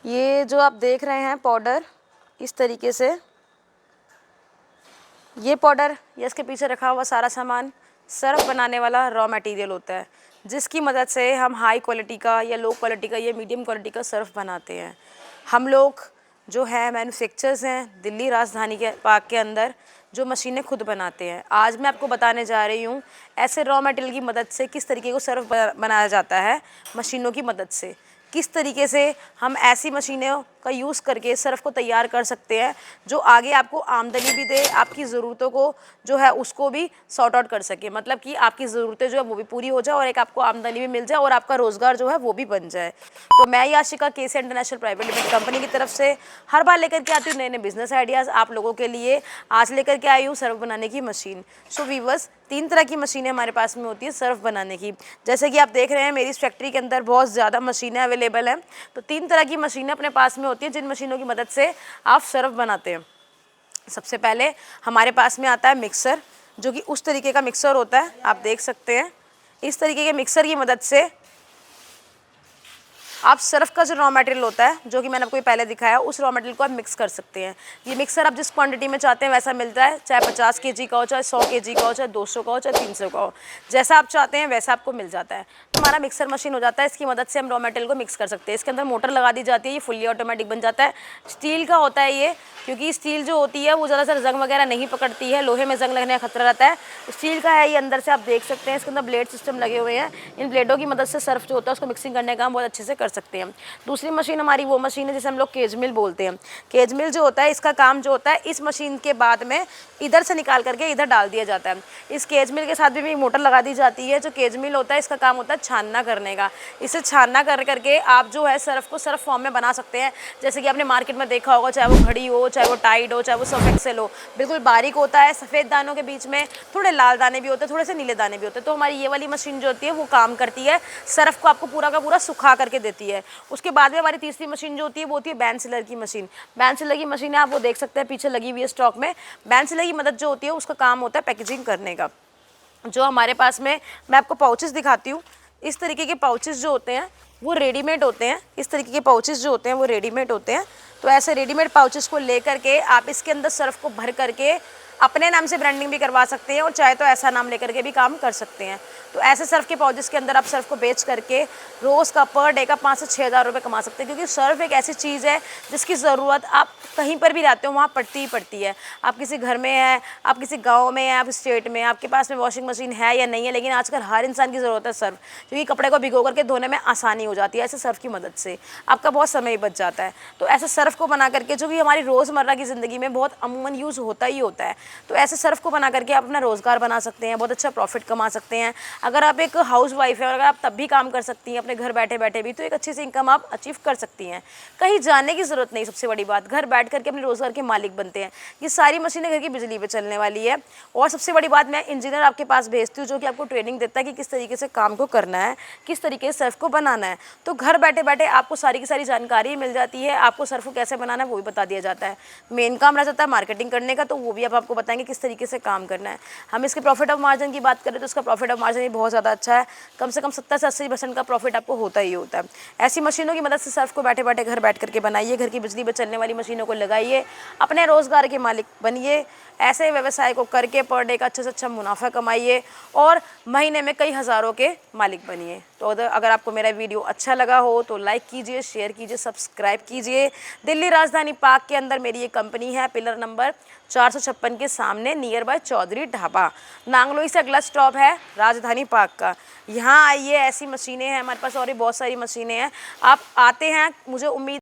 ये जो आप देख रहे हैं पाउडर, इस तरीके से ये पाउडर या इसके पीछे रखा हुआ सारा सामान सर्फ बनाने वाला रॉ मटेरियल होता है, जिसकी मदद से हम हाई क्वालिटी का या लो क्वालिटी का या मीडियम क्वालिटी का सर्फ बनाते हैं। हम लोग जो है मैन्युफैक्चरर्स हैं दिल्ली राजधानी के पार्क के अंदर, जो मशीनें खुद बनाते हैं। आज मैं आपको बताने जा रही हूँ ऐसे रॉ मटेरियल की मदद से किस तरीके को सर्फ बनाया जाता है मशीनों की मदद से, किस तरीके से हम ऐसी मशीनों का यूज़ करके सर्फ को तैयार कर सकते हैं जो आगे आपको आमदनी भी दे, आपकी ज़रूरतों को जो है उसको भी सॉर्ट आउट कर सके, मतलब कि आपकी ज़रूरतें जो है वो भी पूरी हो जाए और एक आपको आमदनी भी मिल जाए और आपका रोज़गार जो है वो भी बन जाए। तो मैं याशिका केसी इंटरनेशनल प्राइवेट लिमिटेड कंपनी की तरफ से हर बार लेकर के आती हूँ नए नए बिजनेस आइडियाज़ आप लोगों के लिए। आज लेकर के आई हूँ सर्फ बनाने की मशीन। सो वीवर्स, 3 तरह की मशीनें हमारे पास में होती है सर्फ बनाने की। जैसे कि आप देख रहे हैं मेरी इस फैक्ट्री के अंदर बहुत ज़्यादा मशीनें अवेलेबल हैं। तो 3 तरह की मशीनें अपने पास में होती हैं जिन मशीनों की मदद से आप सर्फ बनाते हैं। सबसे पहले हमारे पास में आता है मिक्सर, जो कि उस तरीके का मिक्सर होता है, आप देख सकते हैं। इस तरीके के मिक्सर की मदद से आप सर्फ का जो रॉ मटेरियल होता है, जो कि मैंने आपको पहले दिखाया, उस रॉ मटेरियल को आप मिक्स कर सकते हैं। ये मिक्सर आप जिस क्वांटिटी में चाहते हैं वैसा मिलता है, चाहे 50 केजी का हो, चाहे 100 केजी का हो, चाहे 200 का हो, चाहे 300 का हो, जैसा आप चाहते हैं वैसा आपको मिल जाता है। तो हमारा मिक्सर मशीन हो जाता है, इसकी मदद से हम रॉ मटेरियल को मिक्स कर सकते हैं। इसके अंदर मोटर लगा दी जाती है, ये फुल्ली ऑटोमेटिक बन जाता है। स्टील का होता है ये, क्योंकि स्टील जो होती है वो ज़्यादातर जंग वगैरह नहीं पकड़ती है, लोहे में जंग लगने का खतरा रहता है। स्टील का है ये, अंदर से आप देख सकते हैं इसके अंदर ब्लेड सिस्टम लगे हुए हैं। इन ब्लेडों की मदद से सर्फ जो होता है उसको मिक्सिंग करने का हम बहुत अच्छे से कर सकते हैं। दूसरी मशीन हमारी वो मशीन है जिसे हम लोग केज मिल बोलते हैं। केज मिल जो होता है, इसका काम जो होता है, इस मशीन के बाद में इधर से निकाल करके इधर डाल दिया जाता है। इस केज मिल के साथ भी मोटर लगा दी जाती है। जो केज मिल होता है इसका काम होता है छानना करने का। इसे छानना कर करके आप जो है सर्फ को सर्फ फॉर्म में बना सकते हैं। जैसे कि आपने मार्केट में देखा होगा, चाहे वो घड़ी हो, चाहे वो टाइड हो, चाहे वो सर्फ एक्सेल हो, बिल्कुल बारीक होता है। सफ़ेद दानों के बीच में थोड़े लाल दाने भी होते हैं, थोड़े से नीले दाने भी होते हैं। तो हमारी ये वाली मशीन जो होती है वो काम करती है, सर्फ को आपको पूरा का पूरा सुखा करके देती है। उसके बाद में हमारी तीसरी मशीन जो होती है वो होती है बैंसिलर की मशीन। बैंसिलर की मशीन है, आप वो देख सकते हैं पीछे लगी हुई है स्टॉक में। बैंसिलर की मदद जो होती है उसका काम होता है पैकेजिंग करने का। जो हमारे पास में, मैं आपको पाउचेस दिखाती हूँ। इस तरीके के पाउचेस जो होते हैं वो रेडीमेड होते हैं। इस तरीके के पाउचेस जो होते हैं वो रेडीमेड होते हैं। तो ऐसे रेडीमेड पाउचेस को ले करके आप इसके अंदर सर्फ को भर करके अपने नाम से ब्रांडिंग भी करवा सकते हैं और चाहे तो ऐसा नाम लेकर के भी काम कर सकते हैं। तो ऐसे सर्फ के पाउचेस के अंदर आप सर्फ को बेच करके रोज़ का पर डे का 5 से 6 हज़ार रुपये कमा सकते हैं, क्योंकि सर्फ एक ऐसी चीज़ है जिसकी ज़रूरत आप कहीं पर भी रहते हो वहाँ पड़ती ही पड़ती है। आप किसी घर में हैं, आप किसी गाँव में हैं, आप स्टेट में, आपके पास में वॉशिंग मशीन है या नहीं है, लेकिन आजकल हर इंसान की ज़रूरत है सर्फ, क्योंकि कपड़े को भिगो करके धोने में आसानी हो जाती है। ऐसे सर्फ की मदद से आपका बहुत समय बच जाता है। तो ऐसे सर्फ को बना करके, जो भी हमारी रोज़मर्रा की ज़िंदगी में बहुत अमूमन यूज़ होता ही होता है, तो ऐसे सर्फ को बना करके आप अपना रोज़गार बना सकते हैं, बहुत अच्छा प्रॉफिट कमा सकते हैं। अगर आप एक हाउस वाइफ है और अगर आप तब भी काम कर सकती हैं अपने घर बैठे बैठे भी, तो एक अच्छी सी इनकम आप अचीव कर सकती हैं। कहीं जाने की ज़रूरत नहीं, सबसे बड़ी बात, घर बैठ करके अपने रोज़गार के मालिक बनते हैं। ये सारी मशीनें घर की बिजली पे चलने वाली है। और सबसे बड़ी बात, मैं इंजीनियर आपके पास भेजती हूँ जो कि आपको ट्रेनिंग देता है कि किस तरीके से काम को करना है, किस तरीके से सर्फ को बनाना है। तो घर बैठे बैठे आपको सारी की सारी जानकारी मिल जाती है। आपको सर्फ को कैसे बनाना है वो भी बता दिया जाता है। मेन काम रह जाता है मार्केटिंग करने का, तो वो भी अब आपको बताएंगे किस तरीके से काम करना है। हम इसके प्रॉफिट ऑफ मार्जिन की बात करें तो इसका प्रॉफिट ऑफ मार्जिन भी बहुत ज़्यादा अच्छा है। कम से कम 70 से 80% का प्रॉफिट आपको होता ही होता है। ऐसी मशीनों की मदद से सर्फ को बैठे बैठे घर बैठ करके बनाइए, घर की बिजली पर चलने वाली मशीनों को लगाइए, अपने रोज़गार के मालिक बनिए। ऐसे व्यवसाय को करके पर डे का अच्छा से अच्छा मुनाफा कमाइए और महीने में कई हज़ारों के मालिक बनिए। तो अगर आपको मेरा वीडियो अच्छा लगा हो तो लाइक कीजिए, शेयर कीजिए, सब्सक्राइब कीजिए। दिल्ली राजधानी पार्क के अंदर मेरी ये कंपनी है, पिलर नंबर 456 के सामने, नियर बाय चौधरी ढाबा। नांगलोई से अगला स्टॉप है राजधानी पार्क का। यहाँ आइए, ऐसी मशीनें हैं हमारे पास और भी बहुत सारी मशीनें हैं। आप आते हैं, मुझे उम्मीद